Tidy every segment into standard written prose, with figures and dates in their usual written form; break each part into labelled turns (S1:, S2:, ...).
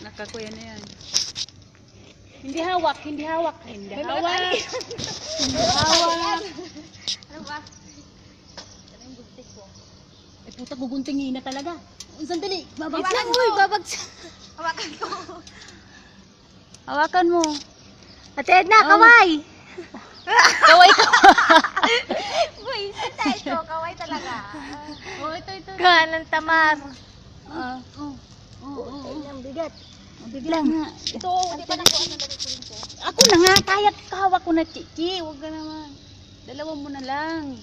S1: Nakakuya na yan. Hindi hawak, hindi hawak. Hindi hawak. Hindi hawak.
S2: Ano ba? Ano yung gunting ko?
S1: Ay puta, guguntingin na talaga. Sandali, babagsak.
S2: Hawakan mo.
S1: Uy, babagsak.
S2: Hawakan ko.
S1: Hawakan mo.
S3: Ate Edna, kaway!
S1: Kaway ka.
S2: Uy, sita ito. Kaway talaga.
S1: Oh, ito.
S3: Kanan tamar.
S1: Ang
S3: bigat.
S1: bigla nga.
S2: Ito, hindi pa nakuha ng dali ko.
S1: Ako na nga, kaya kahawak ko na, Chichi. Huwag ka naman. Dalawa mo na lang.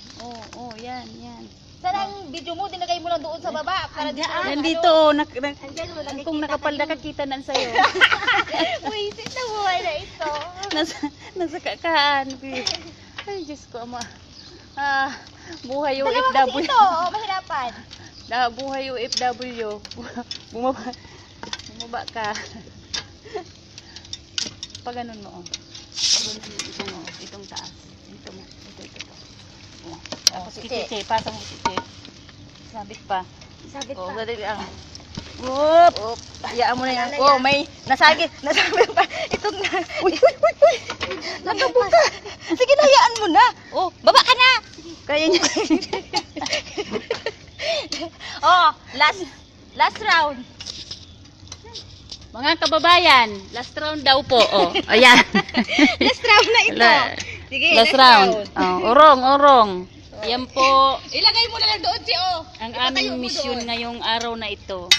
S1: Yan.
S2: Sana ang video mo, dinagay mo lang doon sa baba. Para di ka
S1: Nandito, kung nakapalda ka, kita na sa'yo.
S2: Uy, sita buhay na ito.
S1: Nasa kakaan. Ay, Diyos ko, ama. Buhay yung
S2: Dalawa kasi
S1: OFW.
S2: ito, mahirapan.
S1: Buhay yung OFW. Bumaba ka. Pag ganun mo, itong taas. Ito. Tapos Chichi, pasang mo Chichi. Sabit pa.
S2: Sabit
S1: Oh,
S2: pa.
S1: dali lang. Oop. Hayaan mo na yan. Oh, may nasagi pa. Itong na. Uy. Nakabuka. Sige, hayaan mo na. Oh, baba ka na. Kaya niya.
S2: Oh, last round.
S1: Mga kababayan, last round daw po. Oh, ayan.
S2: Last round na ito. Sige,
S1: Last round. Oh, orong. Yan po
S2: Ilagay mo na lang doon si O.
S1: ang aming mission ngayong araw na ito.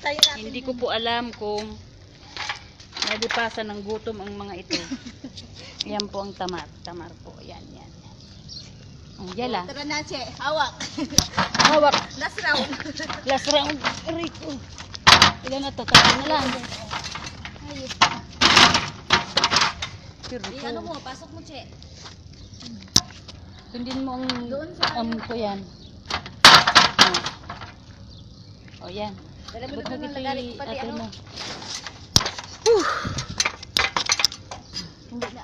S2: Tayo natin.
S1: Hindi ko po alam kung nalipasan ng gutom ang mga ito. Yan po ang tamar. Tamar po. Yan. Ang yala.
S2: Tara na, Che. Hawak.
S1: Hawak.
S2: Last round.
S1: Last round. Rico. Ilan na to? Tatlo na lang. Ayos.
S2: Ano mo, pasok mo, Che.
S1: Sundin mo ang ko yan. Oh, yan.
S2: Dala mo
S1: Ba't
S2: na
S1: mo
S2: ng lagarik pati
S1: ate
S2: ano.
S1: mo?
S2: Hindi na.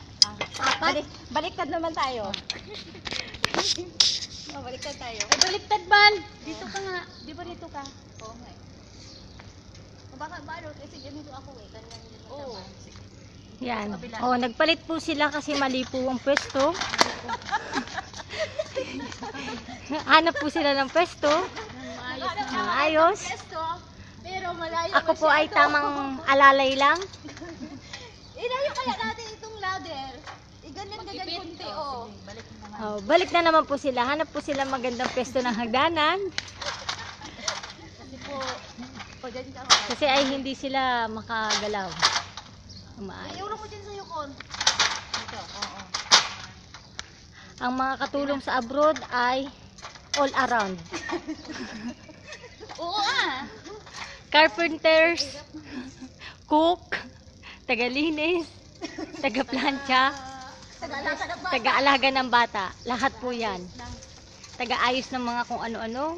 S2: Baliktad naman tayo. Baliktad tayo.
S1: Ay, baliktad ban! Dito ka nga. Di ba dito ka?
S2: Oo nga. Baka maano, kasi ganito ako eh. Ganyan din
S1: Oo.
S3: Yan. Oh, nagpalit po sila kasi mali po ang pwesto. Hanap po sila ng pwesto. Ayos.
S2: Pero malayo
S3: Ako po ay tamang alalay lang.
S2: Ilayo kaya natin itong ladder. Ganyan kunti, oh.
S3: Oh, balik na naman po sila. Hanap po sila magandang pwesto ng hagdanan.
S2: Kasi po, pag dyan ka.
S3: Kasi ay hindi sila makagalaw. Umaay.
S2: Iuro mo dyan sa yukon. Ito, oo.
S3: Ang mga katulong sa abroad ay all around.
S2: Oo
S3: Carpenters, cook, tagalinis, taga-plancha,
S2: Taga-alaga ng bata.
S3: taga-alaga ng bata. Lahat po yan. Taga-ayos ng mga kung ano-ano.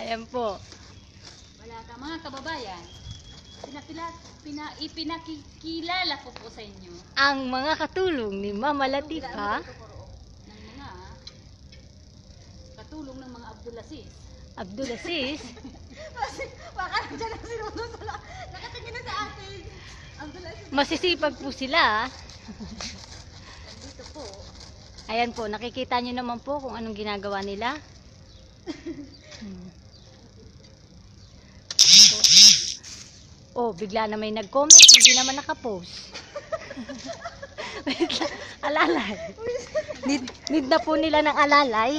S3: Ayan po.
S1: Wala ka mga kababayan. Ipinakikilala ko po sa inyo
S3: Ang mga katulong ni Mama Latifa,
S1: ng mga katulong ng mga Abdulaziz.
S3: Abdulaziz,
S2: Baka nandiyan na sinunod sa nakatingin na sa atin. Ang tulas.
S3: masisipag po sila.
S1: Dito po.
S3: Ayan po, nakikita nyo naman po kung anong ginagawa nila. Oh, bigla na may nag-comment, hindi naman nakapost. Wait lang, alalay. Need na po nila ng alalay.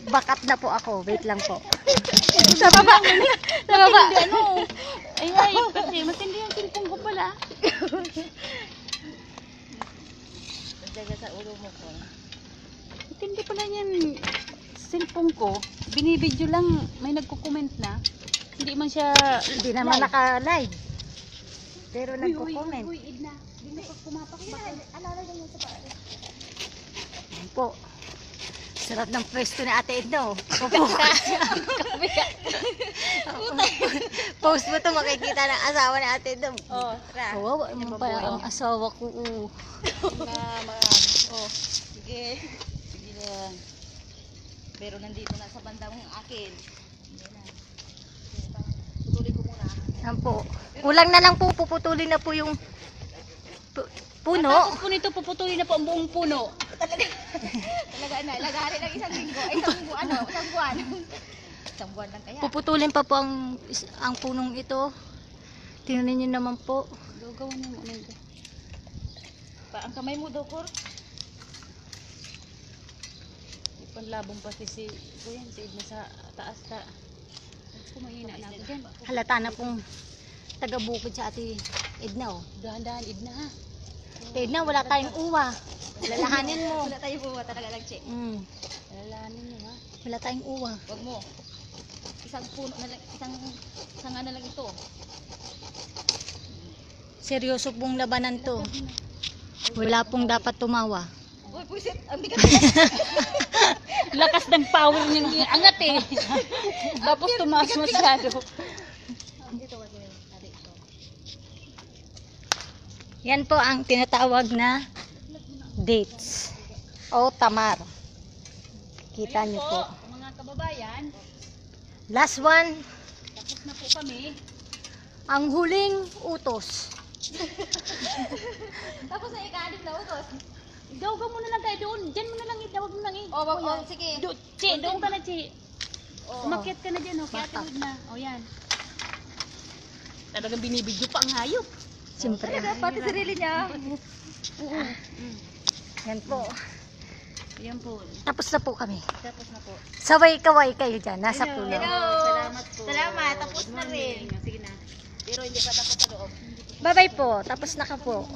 S3: Bakat na po ako. Wait lang po. Sa baba. Sa baba.
S1: Ay, kasi matindi yung cellphone ko pala.
S2: Pagdaga sa ulo mo po.
S1: Matindi pala yan cellphone ko. Binibidyo lang, may nagko-comment na. Hindi man siya
S3: Hindi naman naka-live. Pero nagko-comment.
S1: Uy, Edna. Hindi na pumapak.
S2: Alalay lang yun sa paa.
S3: Ayan po. Sarap ng pwesto ni Ate Edna. Oh. Post mo to, makikita ng asawa ni Ate Edna.
S2: Oh, tara.
S3: Kawawa mo pa ang asawa ko.
S2: Na marami. Oh, sige.
S1: Sige lang. Pero nandito na sa bandang akin. Hindi na. Putulin ko muna.
S3: Yan po. Kulang na lang po, puputulin na po yung puno.
S2: Tapos po nito, puputulin na po ang buong puno.
S1: Talaga na, lagari ng isang linggo. Ay, isang buwan. Isang buwan lang kaya.
S3: Puputulin pa po ang punong ito. Tingnan niyo naman po.
S2: Gawin mo muna ito.
S1: Ang kamay mo, Dokor.
S2: Panlabong pati si Kuya, si Edna sa taas ta. Kumahina na ako dyan.
S3: Halata na pong taga-bukid sa ate Edna, oh.
S2: Dahan-dahan, Edna ha.
S3: Edna, wala tayong uwa. Lalahanin mo.
S1: Wala tayo buwa talaga lang, Che.
S2: Alalahanin mo ha.
S3: Wala tayong uwa.
S1: Wag mo. Isang puno na lang, isang ano lang ito.
S3: Seryoso pong labanan to. Wala pong dapat tumawa.
S1: Uy, pusit. Ang bigat.
S2: Lakas ng power niya, angat eh. Tapos tumaas masyado.
S1: Dito kasi, ari ito.
S3: Yan po ang tinatawag na dates o tamar. Kita niyo po.
S2: Mga kababayan,
S3: Last one,
S2: tapos na po kami.
S3: ang huling utos.
S1: Tapos na ika-anim na utos.
S2: Dawagan mo na lang tayo doon. Diyan mo na lang, dawag mo lang eh.
S1: Sige.
S2: Che, doon ka na, Che.
S1: Oh.
S2: Umakyat ka na dyan, oh. Kaya
S3: Bata.
S2: tuwid na. O yan. Talagang binibidyo pa ang hayop.
S3: Siyempre.
S1: Talaga, pati sarili niya.
S3: Yan po.
S2: Yan po.
S3: Tapos na po kami.
S1: Tapos na po.
S3: Saway-kaway kayo dyan. Nasa puno.
S1: Salamat po. Salamat. Tapos na rin.
S2: Sige na.
S1: Pero hindi pa tapos sa loob.
S3: Bye-bye po. Tapos na ka po.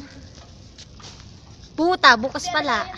S3: Puta, bukas pala.